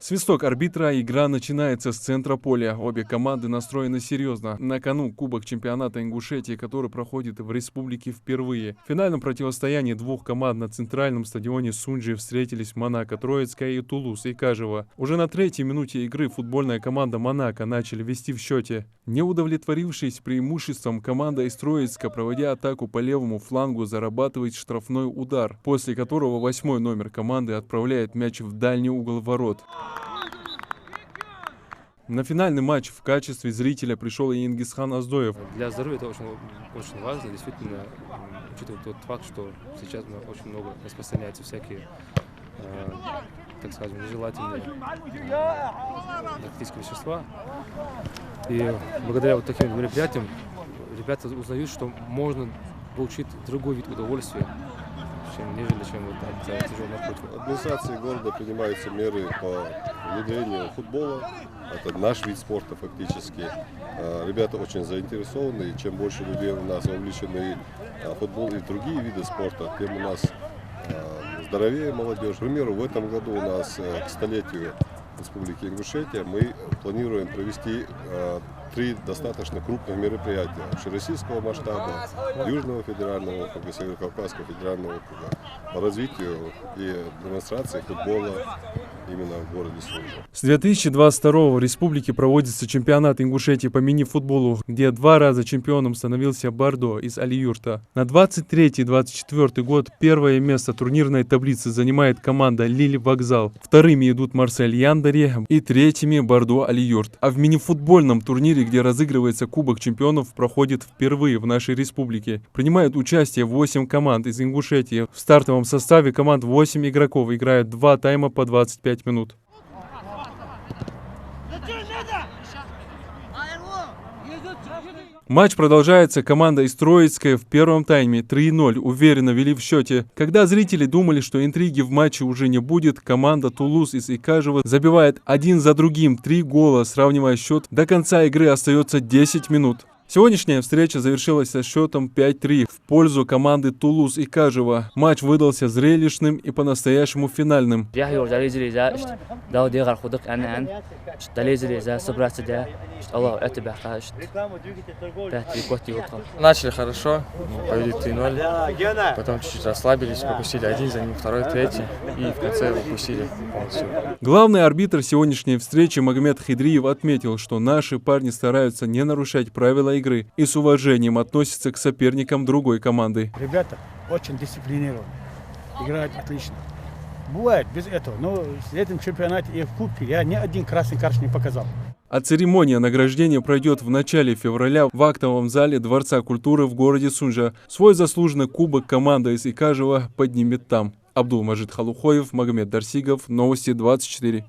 Свисток арбитра, игра начинается с центра поля. Обе команды настроены серьезно. На кону Кубок чемпионата Ингушетии, который проходит в республике впервые. В финальном противостоянии двух команд на центральном стадионе Сунджи встретились Монако, Троицкая и Тулуз Икажево. Уже на третьей минуте игры футбольная команда Монако начали вести в счете. Не удовлетворившись преимуществом, команда из Троицка, проводя атаку по левому флангу, зарабатывает штрафной удар, после которого 8-й номер команды отправляет мяч в дальний угол ворот. На финальный матч в качестве зрителя пришел и Ингисхан Аздоев. Для здоровья это очень важно, действительно, учитывая тот факт, что сейчас очень много распространяются всякие, так скажем, нежелательные наркотические вещества. И благодаря вот таким мероприятиям ребята узнают, что можно получить другой вид удовольствия, чем вот от тяжелых наркотиков. Администрацией города принимаются меры по внедрению футбола. Это наш вид спорта фактически. Ребята очень заинтересованы, и чем больше людей у нас вовлечены в футбол и другие виды спорта, тем у нас здоровее молодежь. К примеру, в этом году у нас к столетию Республики Ингушетия мы планируем провести 3 достаточно крупных мероприятия всероссийского масштаба, Южного федерального округа, Северокавказского федерального округа по развитию и демонстрации футбола именно в городе Сунджи. С 2022 в республике проводится чемпионат Ингушетии по мини-футболу, где 2 раза чемпионом становился Бардо из Али-Юрта. На 23-24 год первое место турнирной таблицы занимает команда Лиль Вокзал. Вторыми идут Марсель Яндари и третьими Бардо Али-Юрт. А в мини-футбольном турнире, где разыгрывается Кубок чемпионов, проходит впервые в нашей республике. Принимают участие 8 команд из Ингушетии. В стартовом составе команд 8 игроков, играют 2 тайма по 25 минут. Матч продолжается. Команда из Троицкой в первом тайме 3-0 уверенно вели в счете. Когда зрители думали, что интриги в матче уже не будет, команда Тулуз из Икажева забивает один за другим 3 гола, сравнивая счет. До конца игры остается 10 минут. Сегодняшняя встреча завершилась со счетом 5-3 в пользу команды Тулуз Икажево. Матч выдался зрелищным и по-настоящему финальным. Начали хорошо, повели 3-0, потом чуть-чуть расслабились, пропустили один, за ним второй, третий и в конце упустили полностью. Главный арбитр сегодняшней встречи Магомед Хидриев отметил, что наши парни стараются не нарушать правила игры и с уважением относятся к соперникам другой команды. Ребята очень дисциплинированы, играют отлично. Бывает без этого, но в этом чемпионате и в Кубке я ни один красный карточек не показал. А церемония награждения пройдет в начале февраля в актовом зале Дворца культуры в городе Сунджа. Свой заслуженный кубок команда из Икажева поднимет там. Абдулмаджид Халухоев, Магомед Дарсигов, Новости 24.